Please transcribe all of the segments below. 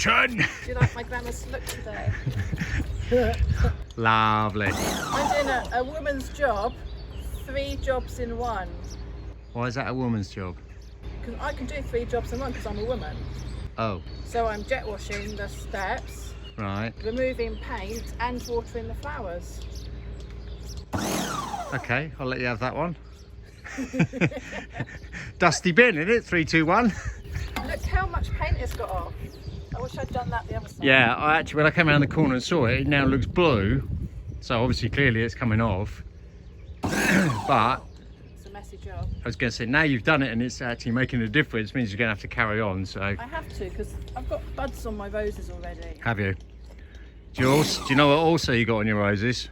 matron. Do you like my glamorous look today? Lovely. I'm doing a woman's job, 3 jobs in one. Why is that a woman's job? Because I can do 3 jobs in one because I'm a woman. Oh, So I'm jet washing the steps, right. removing paint and watering the flowers. Okay, I'll let you have that one. Dusty bin, isn't it? 3, 2, 1. Look how much paint it's got off. I wish I'd done that the other side. Yeah, I actually, when I came around the corner and saw it, it now looks blue. So obviously, clearly it's coming off. But It's a messy job. I was going to say, now you've done it and it's actually making a difference, means you're going to have to carry on. So I have to because I've got buds on my roses already. have you? Do you know what also you got on your roses?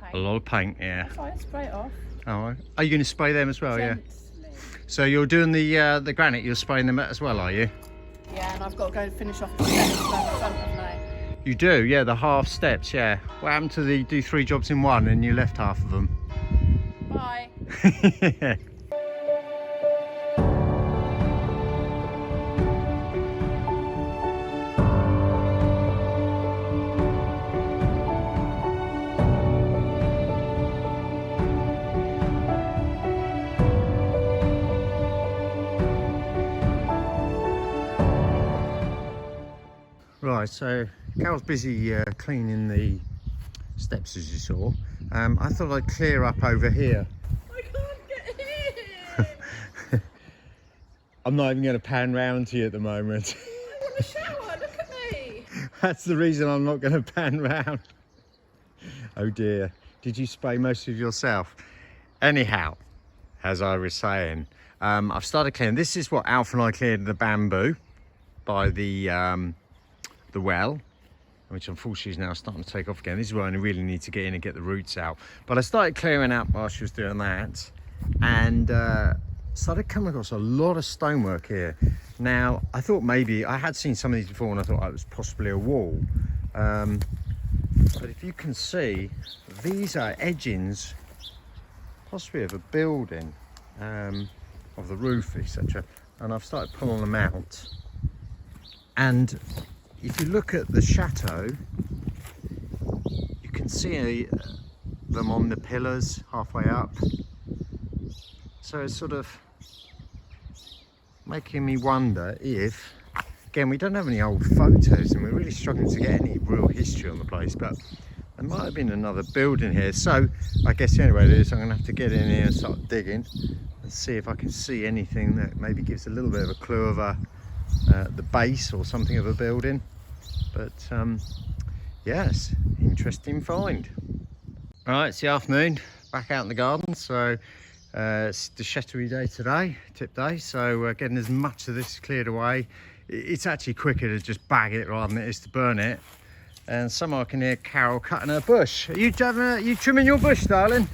Paint. A lot of paint, yeah. That's fine, spray it off. Oh, right. Are you going to spray them as well? Gently. Yeah. So you're doing the granite, you're spraying them as well, are you? Yeah, and I've got to go and finish off the steps down the front of me. You do, yeah, the half steps, yeah. What happened to the do 3 jobs in one and you left half of them? Bye. Right, so Carol's busy cleaning the steps, as you saw. I thought I'd clear up over here. I can't get in. I'm not even going to pan round to you at the moment. I want a shower, look at me. That's the reason I'm not going to pan round. Oh dear, did you spray most of yourself? Anyhow, as I was saying, I've started clearing. This is what Alf and I cleared the bamboo by the well, which unfortunately is now starting to take off again. This is where I really need to get in and get the roots out. But I started clearing out while she was doing that, and started coming across a lot of stonework here. Now, I thought maybe, I had seen some of these before and I thought it was possibly a wall. But if you can see, these are edgings, possibly of a building, of the roof, etc. And I've started pulling them out. And if you look at the chateau, you can see them on the pillars halfway up. So it's sort of making me wonder if, again, we don't have any old photos and we're really struggling to get any real history on the place, but there might have been another building here. So I guess the only way to do this, I'm going to have to get in here and start digging and see if I can see anything that maybe gives a little bit of a clue of the base or something of a building. But yes, interesting find. All right, it's the afternoon, back out in the garden. So it's the Chateau day today, tip day. So getting as much of this cleared away. It's actually quicker to just bag it rather than it is to burn it. And somehow I can hear Carol cutting her bush. Are you trimming your bush, darling?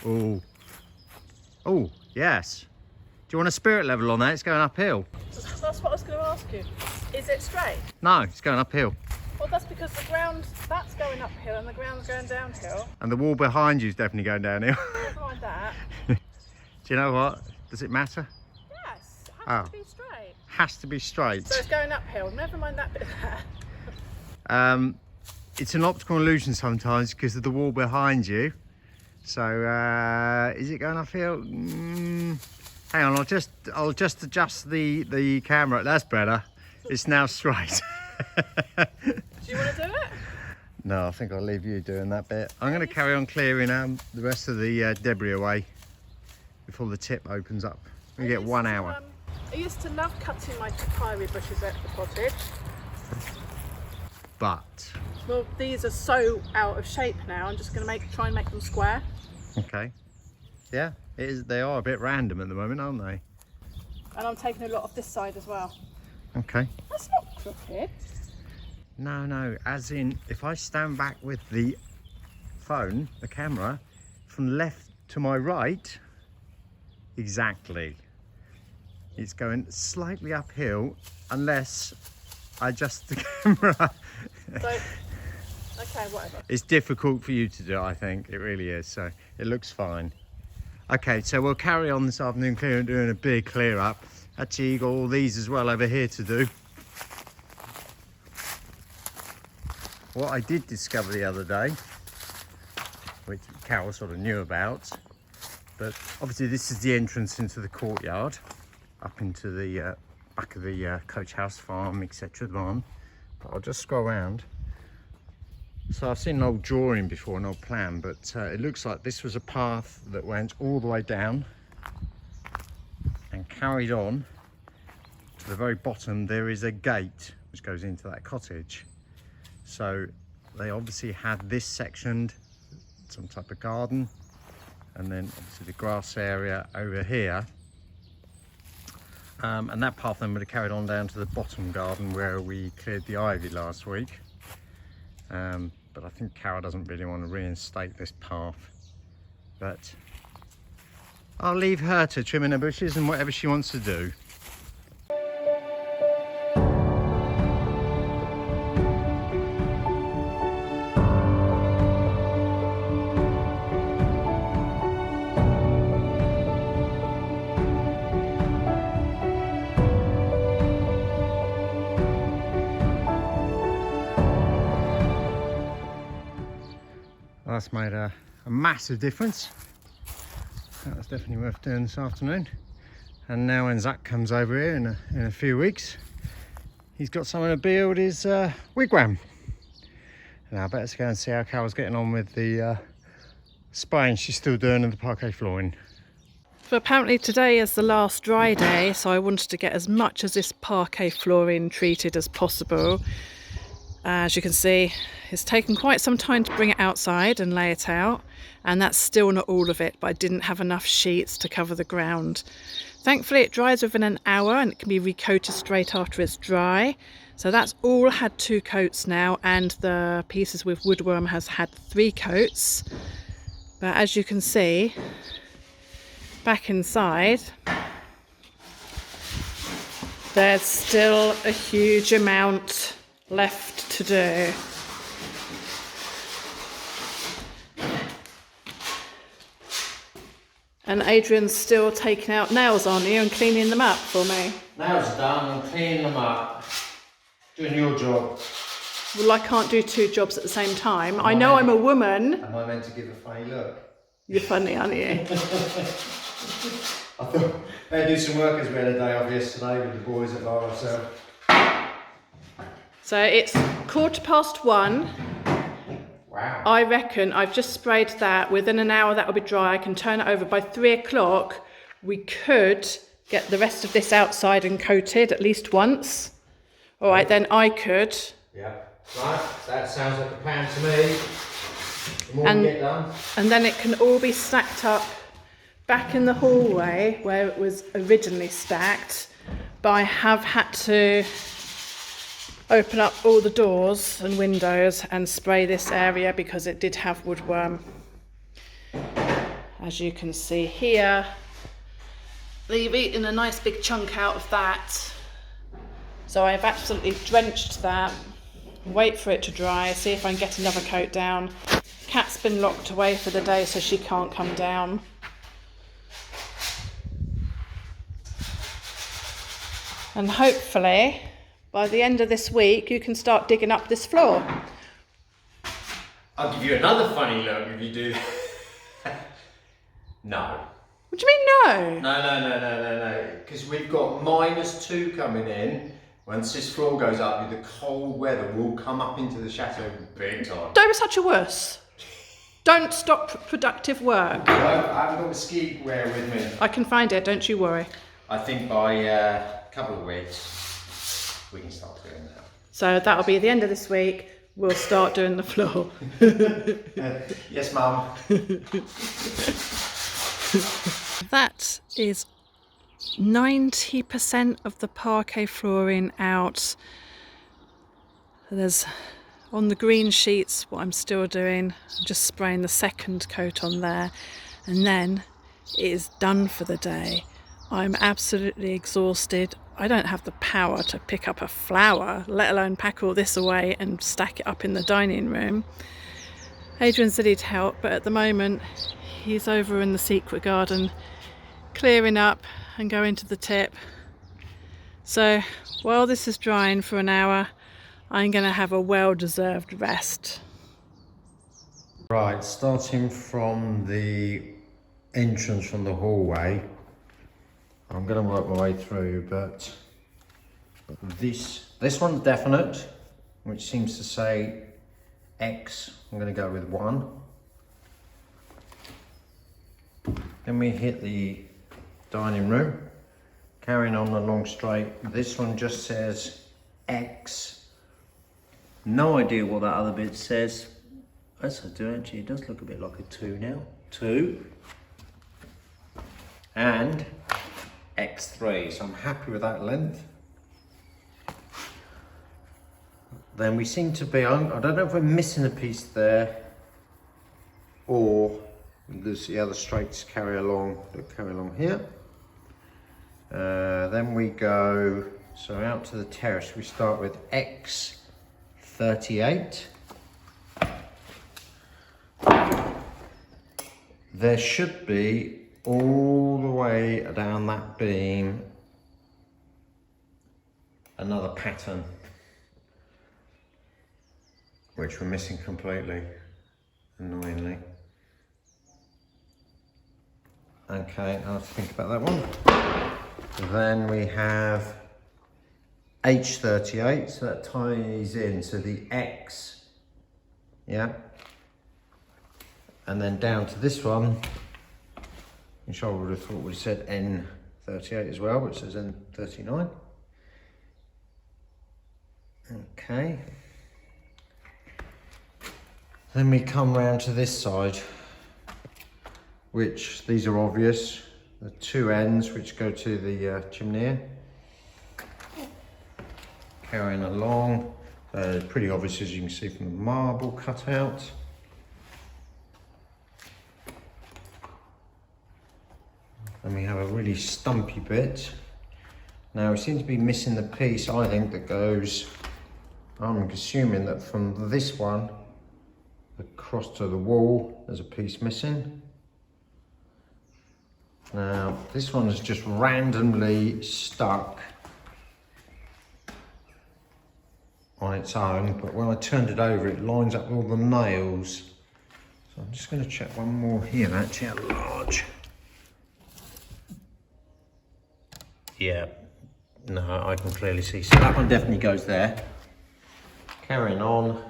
Oh, oh, yes. Do you want a spirit level on that? It's going uphill. That's what I was going to ask you. Is it straight? No, it's going uphill. Well, that's because the ground, that's going uphill and the ground's going downhill. And the wall behind you is definitely going downhill. Never mind that. Do you know what? Does it matter? Yes, it has to be straight. Has to be straight. So it's going uphill. Never mind that bit there. It's an optical illusion sometimes because of the wall behind you. So is it going uphill? Hang on, I'll just adjust the camera. That's better. It's now straight. Do you want to do it? No, I think I'll leave you doing that bit. I'm going to carry on clearing the rest of the debris away before the tip opens up. We get 1 hour. I used to love cutting my papyri bushes at the cottage. But Well, these are so out of shape now. I'm just going to try and make them square. okay, yeah, it is. They are a bit random at the moment, aren't they? And I'm taking a lot off this side as well. Okay. That's not crooked. No, as in if I stand back with the phone, the camera, from left to my right, exactly. It's going slightly uphill unless I adjust the camera. So, okay, whatever. It's difficult for you to do, I think. It really is. So it looks fine. Okay, so we'll carry on this afternoon doing a big clear up. Actually, you got all these as well over here to do. what I did discover the other day, which Carol sort of knew about, but obviously this is the entrance into the courtyard, up into the back of the coach house farm, etc. barn. But I'll just scroll around. So I've seen an old drawing before, an old plan, but it looks like this was a path that went all the way down and carried on to the very bottom. There is a gate which goes into that cottage. So they obviously had this sectioned, some type of garden, and then obviously the grass area over here. And that path then would have carried on down to the bottom garden where we cleared the ivy last week. But I think Carol doesn't really want to reinstate this path. But I'll leave her to trimming the bushes and whatever she wants to do. That's made a massive difference. That was definitely worth doing this afternoon. And now when Zach comes over here in a few weeks, he's got somewhere to build his wigwam. Now I better go and see how Carol's getting on with the spraying she's still doing in the parquet flooring. So apparently today is the last dry day, so I wanted to get as much of this parquet flooring treated as possible. As you can see, it's taken quite some time to bring it outside and lay it out, and that's still not all of it, but I didn't have enough sheets to cover the ground. Thankfully it dries within an hour and it can be recoated straight after it's dry. So that's all had 2 coats now, and the pieces with woodworm has had 3 coats. But as you can see, back inside, there's still a huge amount left to do. And Adrian's still taking out nails, aren't you, and cleaning them up for me? Nails are done, I'm cleaning them up. Doing your job. Well, I can't do 2 jobs at the same time. I know I'm a woman. Am I meant to give a funny look? You're funny, aren't you? I thought I'd do some work as we had a day off yesterday with the boys at RSL. So it's 1:15. Wow. I reckon I've just sprayed that. Within an hour that'll be dry. I can turn it over. By 3 o'clock we could get the rest of this outside and coated at least once. All right, then I could. Yeah, right, that sounds like a plan to me. The more we get done. And then it can all be stacked up back in the hallway where it was originally stacked. But I have had to open up all the doors and windows and spray this area because it did have woodworm. As you can see here, they've eaten a nice big chunk out of that. So I've absolutely drenched that. Wait for it to dry, see if I can get another coat down. Cat's been locked away for the day, so she can't come down. And hopefully, by the end of this week, you can start digging up this floor. I'll give you another funny look if you do that. No. What do you mean no? No. Because we've got -2 coming in. Once this floor goes up, the cold weather will come up into the chateau big time. Don't be such a wuss. Don't stop productive work. I haven't got the ski wear with me. I can find it, don't you worry. I think by a couple of weeks, we can start doing that. So that'll be the end of this week. We'll start doing the floor. Yes, Mum. That is 90% of the parquet flooring out. There's on the green sheets, what I'm still doing, I'm just spraying the second coat on there, and then it is done for the day. I'm absolutely exhausted. I don't have the power to pick up a flower, let alone pack all this away and stack it up in the dining room. Adrian said he'd help, but at the moment he's over in the secret garden clearing up and going to the tip. So while this is drying for an hour, I'm going to have a well-deserved rest. Right, starting from the entrance from the hallway, I'm going to work my way through, but this one's definite, which seems to say X. I'm going to go with 1. Then we hit the dining room, carrying on along straight. This one just says X. No idea what that other bit says. Yes, I do actually. It does look a bit like a 2 now. 2. And X3, so I'm happy with that length. Then we seem to be, I don't know if we're missing a piece there or there's the other straights carry along here. Then we go, so out to the terrace, we start with X38. There should be all the way down that beam another pattern, which we're missing completely, annoyingly. Okay, I'll have to think about that one. Then we have H38, so that ties in to the X, yeah. And then down to this one, which I would have thought would have said N38 as well, which says N39. Okay. Then we come round to this side, which these are obvious. The 2 ends which go to the chimney. Carrying along, pretty obvious as you can see from the marble cutout. And we have a really stumpy bit. Now we seem to be missing the piece, I think, that goes, I'm assuming that from this one across to the wall, there's a piece missing. Now, this one is just randomly stuck on its own, but when I turned it over, it lines up with all the nails. So I'm just going to check one more here, actually, at large. Yeah, no, I can clearly see. So that one definitely goes there. Carrying on.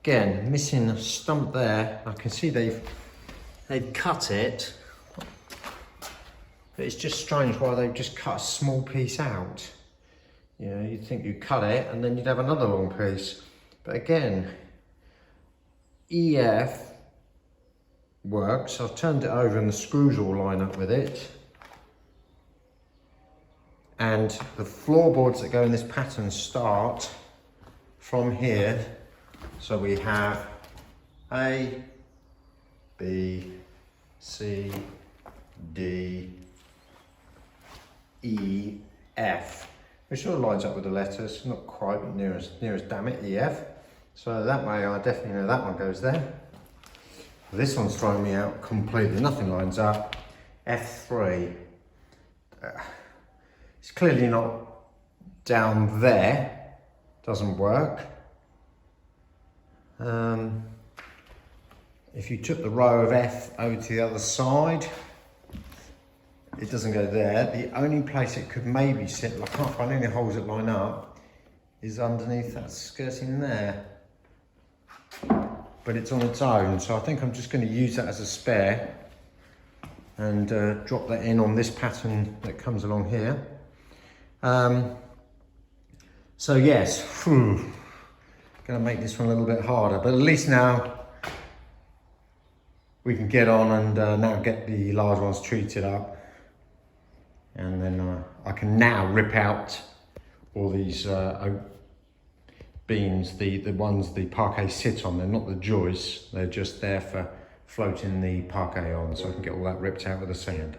Again, missing a stump there. I can see they've cut it. But it's just strange why they've just cut a small piece out. You know, you'd think you'd cut it and then you'd have another long piece. But again, EF works. I've turned it over and the screws all line up with it. And the floorboards that go in this pattern start from here. So we have A, B, C, D, E, F, which sort of lines up with the letters, not quite, but near as damn it, EF. So that way I definitely know that one goes there. This one's throwing me out completely, nothing lines up. F3. It's clearly not down there, doesn't work. If you took the row of F over to the other side, it doesn't go there. The only place it could maybe sit, I can't find any holes that line up, is underneath that skirting there. But it's on its own, so I think I'm just going to use that as a spare and drop that in on this pattern that comes along here. So yes, going to make this one a little bit harder, but at least now we can get on and now get the large ones treated up. And then I can now rip out all these oak beams, the ones the parquet sits on. They're not the joists, they're just there for floating the parquet on, so I can get all that ripped out with the sand.